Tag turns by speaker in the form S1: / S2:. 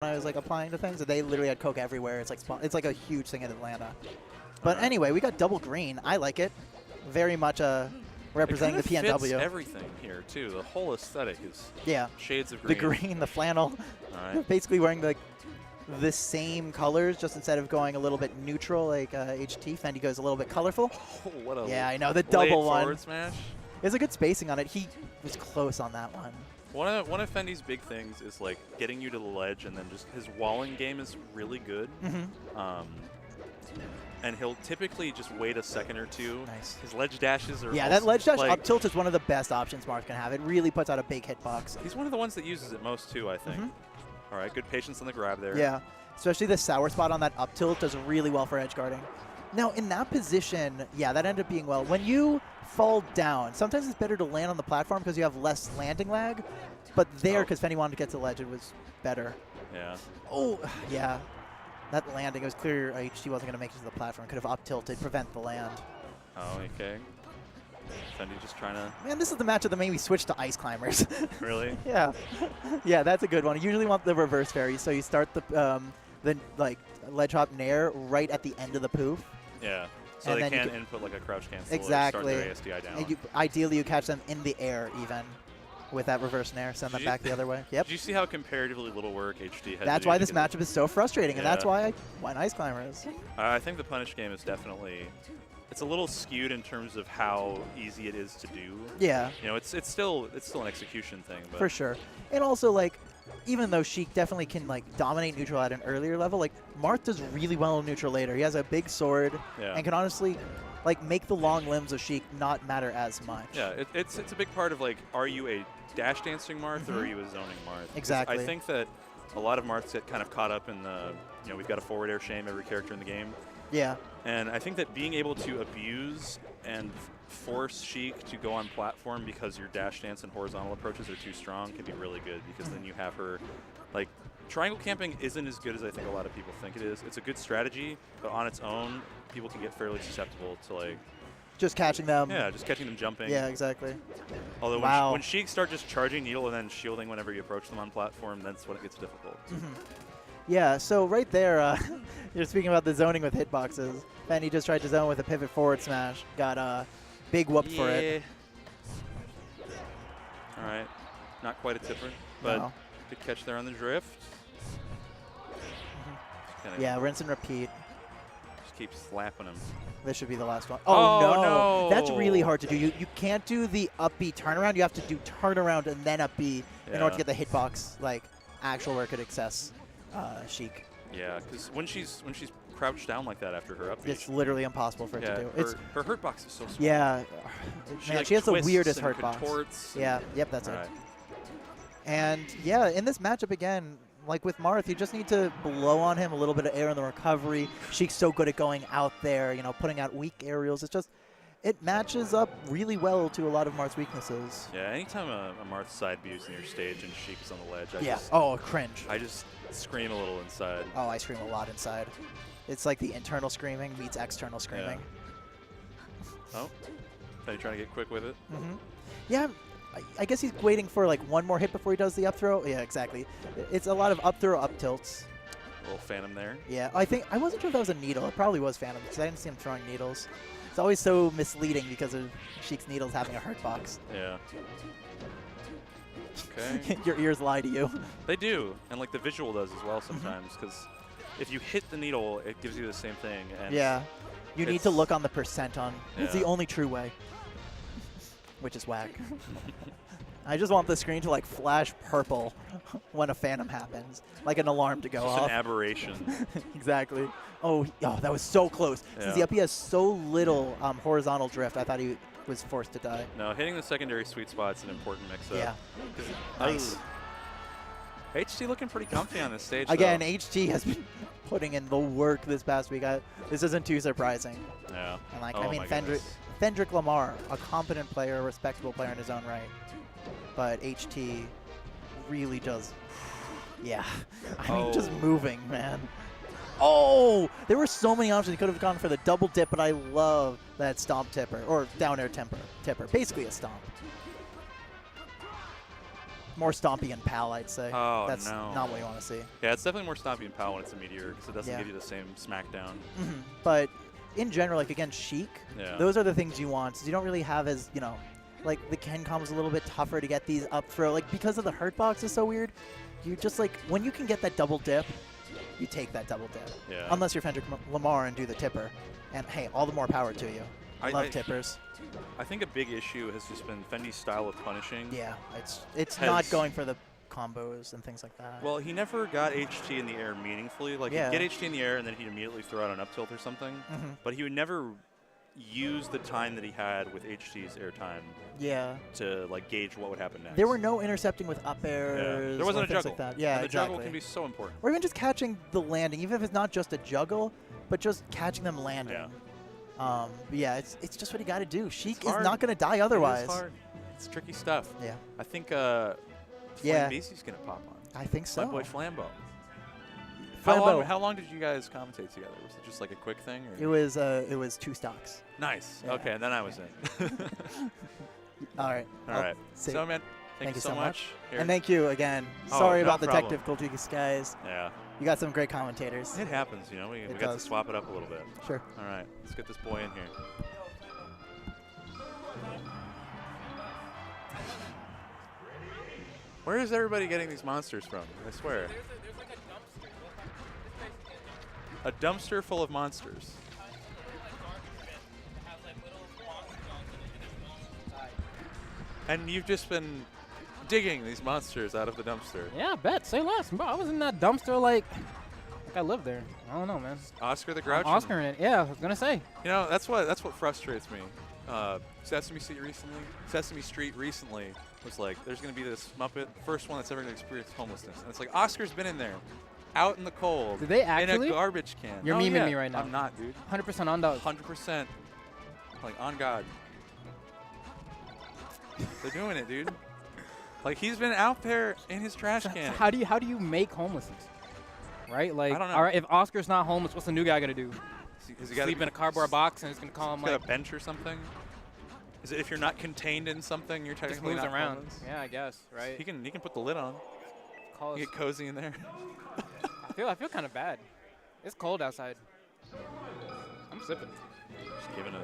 S1: I was like applying to things, and they literally had Coke everywhere. It's like a huge thing in Atlanta. But anyway, we got double green. I like it. Very much representing the PNW.
S2: It fits everything here too. The whole aesthetic is shades of green.
S1: The green, the flannel.
S2: All right.
S1: Basically wearing the same colors, just instead of going a little bit neutral like HT. Fendi goes a little bit colorful.
S2: Oh, what a
S1: I know the double one.
S2: Forward smash.
S1: There's a good spacing on it. He was close on that one.
S2: One of Fendi's big things is like getting you to the ledge, and then just his walling game is really good. And he'll typically just wait a second or two.
S1: Nice.
S2: His ledge dashes are
S1: that ledge dash up tilt is one of the best options Marth can have. It really puts out a big hitbox.
S2: He's one of the ones that uses it most too, I think. All right, good patience on the grab there.
S1: Yeah, especially the sour spot on that up tilt does really well for edge guarding. Now in that position, that ended up being well. When you fall down, sometimes it's better to land on the platform because you have less landing lag. But there, because Fendi wanted to get to the ledge, it was better.
S2: Yeah.
S1: Oh, yeah. That landing, it was clear HT wasn't going to make it to the platform. Could have up tilted, prevent the land.
S2: Oh, okay. Fendi just trying to...
S1: Man, this is the matchup that made me switch to Ice Climbers.
S2: Really?
S1: Yeah. Yeah, that's a good one. You usually want the reverse fairy, so you start the like ledge hop nair right at the end of the poof.
S2: Yeah. So they can't input like a crouch cancel
S1: exactly.
S2: or start their ASDI down.
S1: And ideally, you catch them in the air even. With that reverse nair, send them back the other way. Yep.
S2: Did you see how comparatively little work HT had?
S1: That's why this matchup is so frustrating, and that's why I went Ice Climbers.
S2: I think the punish game is definitely, it's a little skewed in terms of how easy it is to do.
S1: Yeah.
S2: You know, it's still an execution thing. But
S1: for sure, and also like, even though Sheik definitely can like dominate neutral at an earlier level, like Marth does really well in neutral later. He has a big sword and can honestly like make the long limbs of Sheik not matter as much.
S2: Yeah, it's a big part of like, are you a dash dancing Marth or are you a zoning Marth?
S1: Exactly.
S2: I think that a lot of Marths get kind of caught up in the, we've got a forward air shame every character in the game.
S1: Yeah.
S2: And I think that being able to abuse and force Sheik to go on platform because your dash dance and horizontal approaches are too strong can be really good, because then you have her, like, triangle camping isn't as good as I think a lot of people think it is. It's a good strategy, but on its own, people can get fairly susceptible to like,
S1: just catching them.
S2: Yeah, just catching them jumping.
S1: Yeah, exactly.
S2: Although when Sheik start just charging needle and then shielding whenever you approach them on platform, that's when it gets difficult.
S1: Yeah, so right there, you're speaking about the zoning with hitboxes. Fendi just tried to zone with a pivot forward smash. Got a big whoop for it.
S2: All right. Not quite a tipper, but good catch there on the drift.
S1: Yeah, rinse and repeat.
S2: Just keep slapping him.
S1: This should be the last one. Oh, no. That's really hard to do. You can't do the up B turnaround. You have to do turnaround and then up B in order to get the hitbox, like, actual where it could access Sheik.
S2: Yeah, because when she's crouched down like that after her up B,
S1: it's literally impossible for it to do.
S2: Her hurt box is so small.
S1: Yeah. Man, she has the weirdest hurt box.
S2: Yeah,
S1: yep, that's it. And, yeah, in this matchup, again, like with Marth, you just need to blow on him a little bit of air in the recovery. Sheik's so good at going out there, putting out weak aerials. It's just, it matches up really well to a lot of Marth's weaknesses.
S2: Yeah, anytime a Marth side B is in your stage and Sheik's on the ledge,
S1: cringe.
S2: I just scream a little inside.
S1: Oh, I scream a lot inside. It's like the internal screaming meets external screaming.
S2: Yeah. Oh, are you trying to get quick with it?
S1: Yeah. I guess he's waiting for like one more hit before he does the up throw. Yeah, exactly. It's a lot of up throw, up tilts.
S2: A little phantom there.
S1: Yeah, I wasn't sure if that was a needle. It probably was phantom because I didn't see him throwing needles. It's always so misleading because of Sheik's needles having a hurt box.
S2: Yeah. Okay.
S1: Your ears lie to you.
S2: They do, and like the visual does as well sometimes, because if you hit the needle, it gives you the same thing. And
S1: yeah. You need to look on the percent on. It's the only true way. Which is whack. I just want the screen to like flash purple when a phantom happens, like an alarm to go off.
S2: Just an aberration.
S1: Exactly. Oh, that was so close. Since the up B has so little horizontal drift, I thought he was forced to die.
S2: No, hitting the secondary sweet spot's an important mix-up.
S1: Yeah. Nice.
S2: HT looking pretty comfy on this stage.
S1: Again, HT has been putting in the work this past week. This isn't too surprising.
S2: Yeah.
S1: And like, I mean, Fendrick Lamar, a competent player, a respectable player in his own right. But HT really does, I mean, just moving, man. Oh, there were so many options. He could have gone for the double dip, but I love that stomp tipper, or down air tipper. Basically a stomp. More Stompy and Pal, I'd say.
S2: Oh,
S1: That's
S2: no.
S1: not what you want to see.
S2: Yeah, it's definitely more Stompy and Pow when it's a Meteor because it doesn't
S1: Yeah.
S2: give you the same smackdown.
S1: But in general, like against Sheik,
S2: Yeah.
S1: those are the things you want. So you don't really have as, you know, like the Ken combo's a little bit tougher to get these up throw. Like because of the hurt box is so weird, you just like, when you can get that double dip, you take that double dip.
S2: Yeah.
S1: Unless you're Fendrick Lamar and do the tipper. And hey, all the more power to you. Love tippers.
S2: I think a big issue has just been Fendi's style of punishing.
S1: Yeah, it's not going for the combos and things like that.
S2: Well, he never got HT in the air meaningfully. Like,
S1: Yeah.
S2: he'd get HT in the air, and then he'd immediately throw out an up tilt or something. But he would never use the time that he had with HT's air time
S1: Yeah.
S2: to, like, gauge what would happen next.
S1: There were no intercepting with up airs.
S2: There wasn't
S1: or
S2: a
S1: things
S2: juggle.
S1: like that. Yeah,
S2: and the
S1: exactly.
S2: juggle can be so important.
S1: Or even just catching the landing, even if it's not just a juggle, but just catching them landing.
S2: Yeah.
S1: But yeah, it's just what you got to do. Sheik is
S2: hard.
S1: not going to die otherwise.
S2: It is hard. It's tricky stuff.
S1: Yeah.
S2: I think
S1: Yeah.
S2: Flambesi's going to pop on.
S1: I think so.
S2: My boy Flambo.
S1: Flambeau.
S2: How long did you guys commentate together? Was it just like a quick thing? Or?
S1: It was 2 stocks.
S2: Nice.
S1: Yeah.
S2: Okay, and then I was in.
S1: All right.
S2: All right.
S1: say-
S2: So, man, thank you so much. Here.
S1: And thank you again.
S2: Oh,
S1: Sorry
S2: no
S1: about the
S2: problem.
S1: tech difficulties, guys.
S2: Yeah.
S1: You got some great commentators.
S2: It happens, you know. We got to
S1: does.
S2: swap it up a little bit.
S1: Sure.
S2: All right. Let's get this boy in here. Where is everybody getting these monsters from? I swear. A dumpster full of monsters. And you've just been digging these monsters out of the dumpster.
S3: Yeah, I bet. Say less. Bro, I was in that dumpster like I lived there. I don't know, man.
S2: Oscar the Grouch.
S3: Oscar in it. Yeah, I was going to say.
S2: You know, that's what frustrates me. Sesame Street recently was like, there's going to be this Muppet, first one that's ever going to experience homelessness. And it's like, Oscar's been in there, out in the cold,
S3: Did they actually?
S2: in a garbage can.
S3: You're
S2: Oh,
S3: memeing
S2: yeah.
S3: me right now.
S2: I'm not, dude.
S3: 100% on dog.
S2: 100%. Like, on God. They're doing it, dude. Like, he's been out there in his trash
S3: So
S2: can.
S3: how do you make homelessness? Right? Like,
S2: I don't know.
S3: all right, if Oscar's not homeless, what's the new guy going to do?
S2: Has he got
S3: Sleep in a cardboard box and it's going to call him
S2: got
S3: like
S2: a bench or something? Is it if you're not contained in something, you're
S3: just
S2: technically
S3: moves
S2: not
S3: around?
S2: homeless?
S3: Yeah, I guess, right?
S2: He can put the lid on.
S3: Call us.
S2: You get cozy in there.
S3: I feel kind of bad. It's cold outside. I'm sipping.
S2: Just giving a